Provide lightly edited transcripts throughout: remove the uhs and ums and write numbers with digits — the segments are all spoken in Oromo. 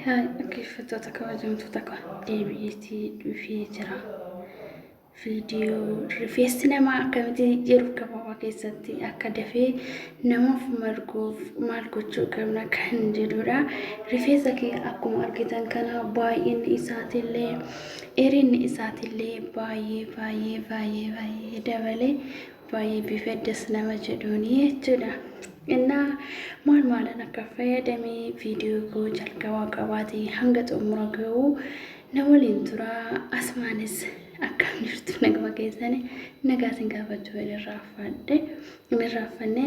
Dhaggeeffattoota kabajamtoota deebi'eetii dhufee jira. Viidiyoo rifeensi namaa akkamitti jiru gabaabaa keessatti akka dafee namaaf marguuf maal gochuu qabna kan jedhudha. Rifeensa kee akkuma argitan kana baay'inni isaatillee dheerinni isaatillee baay'ee dabalee baay'ee bifa addas nama jedhuuni jechuudha. Innaa maalan akka fayyadamee viidiyoo koo jalqabaa qabaatee hanga xumura ga'uu na waliin turaa. Asmaanis akkam jirtu naguma keessanii nagaatiin gaafachuu irraanfanne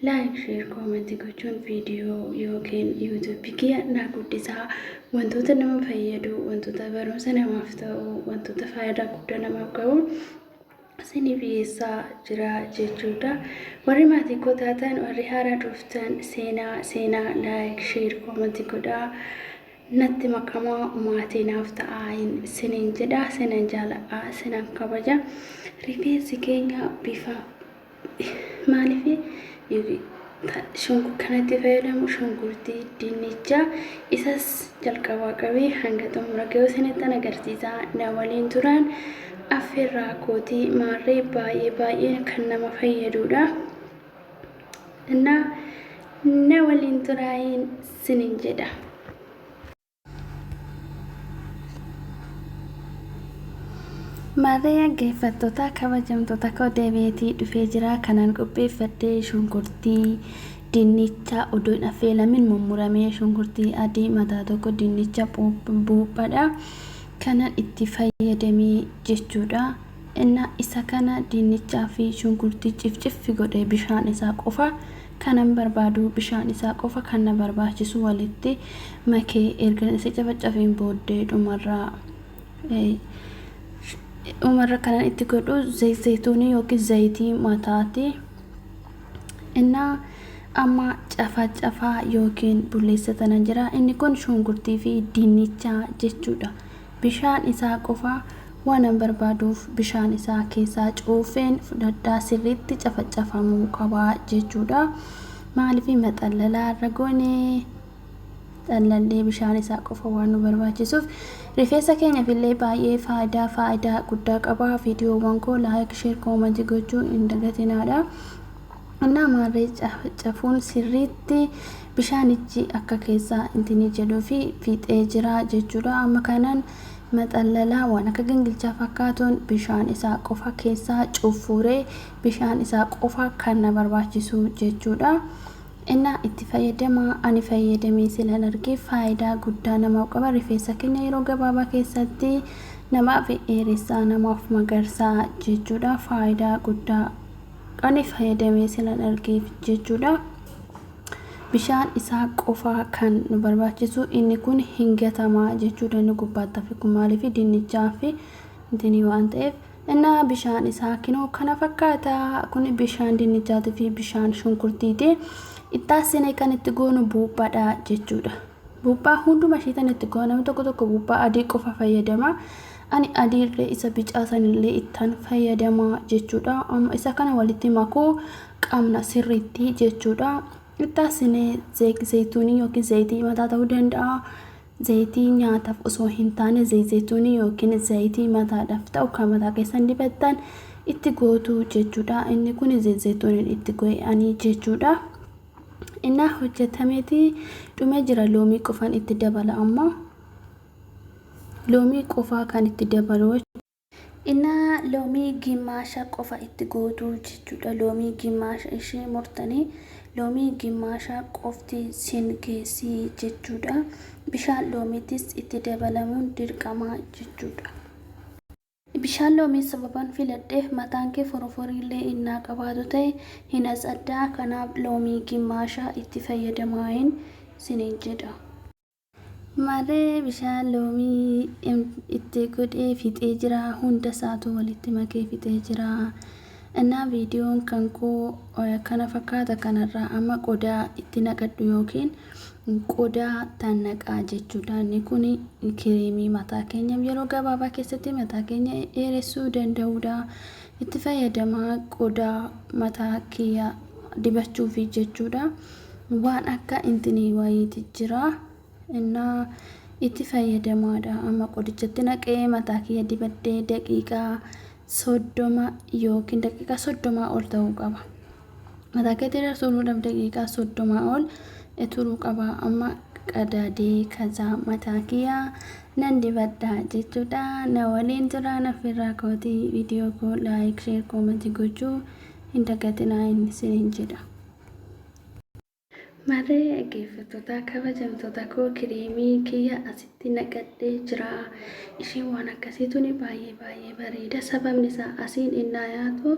laayik sheer koomentii gochuun viidiyoo yookiin yuutuubii kiyya na guddisaa. Wantoota nama fayyadu, wantoota barumsa namaaf ta'u, wantoota faayidaa guddaa namaaf qabu isinii dhiyeessaa jira jechuudha. Warri maatii koo taatan, warri haaraa dhuftan seenaa laayik sheer koomentii godhaa. Natti makamaa maatii naaf ta'aa isiniin jedha. Isinan jaaladha, isinan kabaja. Rifeensi keenya bifa maaliif kanatti fayyadamu shunkurtii dinnicha isas jalqabaa qabee hanga xumura ga'uu isinittan agarsiisaa. Na waliin turan affeerraa kootii maarree baay'ee kan nama fayyadudha. Innaa na waliin turaayin isiniin jedha. Maarree dhaggeeffattoota kabajamtoota koo deebi'eetii dhufee jira. Kanan qopheeffadhee shunkurtii dinnicha odoon affeelamin mummuramee shunkurtii adii mataa tokko dinnicha buuphaadha. Kanan itti fayyadamee jechuudha. Inna isa kana dinnichaa fi shunkurtii cifciffi godhee bishaan isaa qofa kanan barbaadu, bishaan isaa qofa kan na barbaachisu walitti makee erga isa cafacafeen booddee dhumarra kanan itti godhu zayituunii yookiin zayitii mataati. Innaa amma cafaa yookiin bulleessatan jira. Inni kun shunkurtii fi dinnichaa jechuudha. Bishaan isaa qofa waan barbaaduuf bishaan isaa keessaa cuufeen fudhadhaa sirriitti cafacafamuu qaba jechuudha. Maaliif maxallalaa irra goonee xallallee bishaan isaa qofa waan nu barbaachisuuf rifeensa keenyaaf illee baay'ee faayidaa guddaa qaba. Viidiyoowwan koo laayik sheer koomentii gochuu hin dagatinaadha. Innaa maarree cafuun sirriitti bishaanichi akka keessaa intini jedhuu fi fiixee jira jechuudha. Amma kanan maxallalaa waan akka gingilchaa fakkaatuun bishaan isaa qofa keessaa cufuuree bishaan isaa qofa kan na barbaachisu jechuudha. Innaa itti fayyadamaa. Ani fayyadamee silan argee faayidaa guddaa namaaf qaba. Rifeensa keenya yeroo gabaabaa keessatti namaaf dheeressaa, namaaf magarsaa jechuudha. Faayidaa guddaa ani fayyadamee silan argee jechuudha. Bishaan isaa qofa kan nu barbaachisu. Inni kun hin gatamaa jechuudha. Inni gubbaatti hafe kun maaliif dinnichaa fi intini waan ta'eef. Innaa bishaan isaa kinoo kana fakkaata. Kun bishaan dinnichaatii fi bishaan shunkurtiiti. Ittaasine kan itti goonu buuphaadha jechuudha. Buuphaa hunduma isheetan itti goona. Namni tokko buuphaa adii qofa fayyadama. Ani adiillee isa bicaa sanillee ittaan fayyadama jechuudha. Amma isa kana walitti makuu qabna sirriitti jechuudha. Ittaasine zayituunii yookiin zayitii mataa ta'uu danda'a. Zayitii nyaataaf osoo hin taane zayituunii yookiin zayitii mataadhaaf ta'u kan mataa keessan dibattan itti gootu jechuudha. Inni kun zayituuniin itti go'anii jechuudha. Innaa hojjetameeti dhumee jira. Loomii qofaan itti dabala. Amma loomii qofaa kan itti dabalu. Innaa loomii gimmaasha qofa itti gootu jechuudha. Loomii gimmaasha ishee murtanii loomii gimmaasha qofti sin geessii jechuudha. Bishaan loomiitis itti dabalamuun dirqama jechuudha. Bishaan loomii sababan filadheef mataan kee foroforiillee innaa qabaatu ta'e hin asaddaa. Kanaaf loomii gimmaasha itti fayyadamaayin siniin jedha. Maarree bishaan loomii itti godhee fixee jira. Hunda isaatu walitti makee fixee jira. Innaa viidiyoon kan koo kana fakkaata. Kanarraa amma qodaa itti naqadhu yookiin qodaa tan naqaa jechuudha. Inni kun kireemii mataa keenya yeroo gabaabaa keessatti mataa keenya dheeressuu danda'udha. Itti fayyadamaa qodaa mataa kiyya dibachuuf jechuudha. waan akka intini wayiiti jira innaa itti fayyadamaadha. Amma qodichatti naqee mataa kiyya dibadee daqiiqaa 30 yookiin daqiiqaa 30 ol ta'uu qaba. Mataa keetti darsuudhaaf daqiiqaa 30 ol turuu qaba. Amma qadaadee kaza mataa kiyya nan dibadha jechuudha. Na waliin tura nafirraa kootii viidiyoo koo like share comment gochuu hin dagatinaa isiniin jedha. Maree geeffattoota kabajamtoota koo kireemii kiyya asitti naqadhee jira. Isheen waan akkasiituun baay'ee bareeda. Sababni isaa asiin innaa yaatu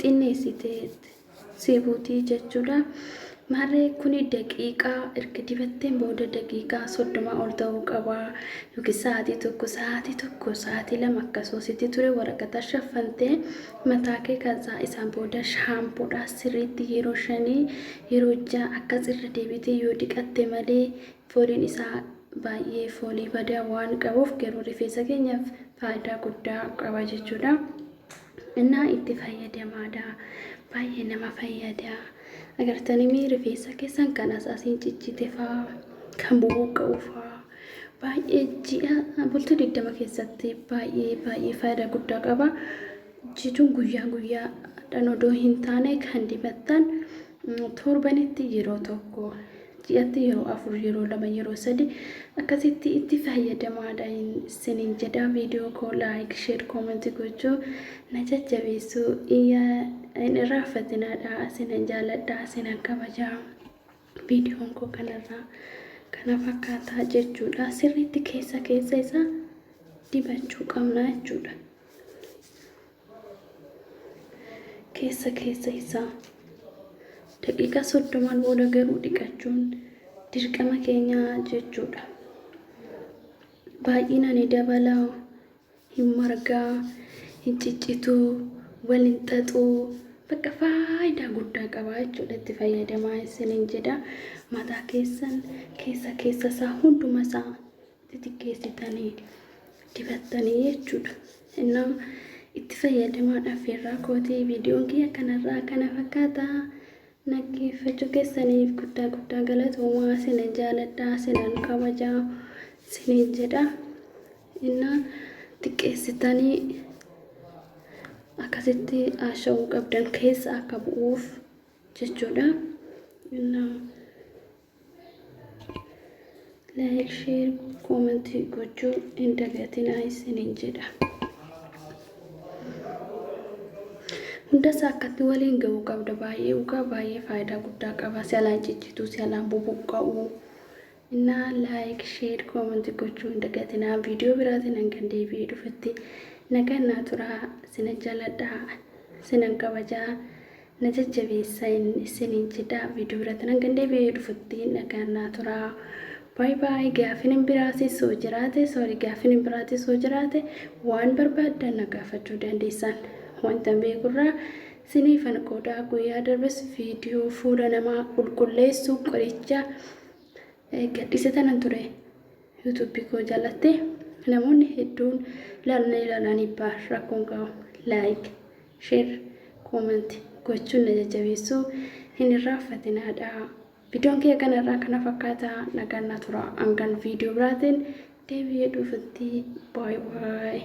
xinneessitee seebuutii jechuudha. Maree kuni daqiiqaa erga dibatteen booda daqiiqaa 30 ol ta'uu qaba. Yookiin sa'aatii tokko sa'aatii lama akkasusitti ture waraqata shaffantee mataa kee kaza isaan booda shaampuudha sirriitti yeroo 5 yeroo 6 akkas irra deebitee yoo dhiqatte malee fooliin isaa baay'ee foolii badaa waan qabuuf garuu rifeensa keenyaaf faayidaa guddaa qaba jechuudha. Innaa itti fayyadamaadha. Baay'ee nama fayyada. Agartanii rifeensa keessan kan asiin ciccite faa kan bubuqqa'u faa baay'ee ji'a bultii 20 keessatti baay'ee faayidaa guddaa qaba. Jituun guyyaa odoo hin taane kan dibattan torbanitti yeroo tokko ji'atti yeroo 4 yeroo 2 yeroo 3 akkasitti itti fayyadamaadha isiniin jedha. Viidiyoo koo like share comment gochuu na jajjabeessuu in irraanfatinaadha. Isinan jaaladha isinan kabajaa. Viidiyoon koo kanarraa kana fakkaataa jechuudha. Sirriitti keessa isaa dibachuu qabna jechuudha. Keessa isaa daqiiqaa 30 booda garuu dhiqachuun dirqama keenya jechuudha. Baay'inaan dabalaa hin margaa hin ciccituu waliin xaxuu bakka faayidaa guddaa qaba jechuudha. Itti fayyadamaa isiniin jedha. Mataa keessan keessa isaa hunduma isaa xixiqqeessitanii dibattanii jechuudha. Innaa itti fayyadamaadhaaf irraa kootii viidiyoon kiyya kanarraa kana fakkaata. Naggeeffachuu keessaniif guddaa galatoomaa. Isinan jaaladha isinan kabajaa isiniin jedha. Innaa xiqqeessitanii akkasitti asha'uu qabdan keessa akka bu'uuf jechuudha. Innaa like share comment gochuu hin dagatinaa isiniin jedha. Hundasaa akkatti waliin ga'uu qabda. Baay'ee faayidaa guddaa qaba. Si'alaan ciccituu si'alaan bubuqqa'uu. Innaa like share comment gochuu hin dagatinaa. Viidiyoo biraatiin hanga deebi'ee dhufutti nagaan turaa. Isinan jaaladha isinan kabajaa na jajjabeessaa isiniin jedha. Viidiyoo biraatiin hanga deebi'ee dhufutti nagaan turaa. Bye. Gaaffiin biraatis soo jiraate waan barbaaddan na gaafachuu dandeessan. Wanta beekurraa siniifan qoodaa guyyaa darbes viidiyoo fuula namaa qulqulleessuu qoricha gadhiisatan ture YouTube koo jalatti. Namoonni hedduun ilaalanii rakkoon qabu. Like share comment gochuun na jajjabeessuu hin irraanfatinaadha. Viidiyoon kiyya kanarraa kana fakkaata. Nagaan tura hangan viidiyoo biraatiin deebi'ee dhufutti bye.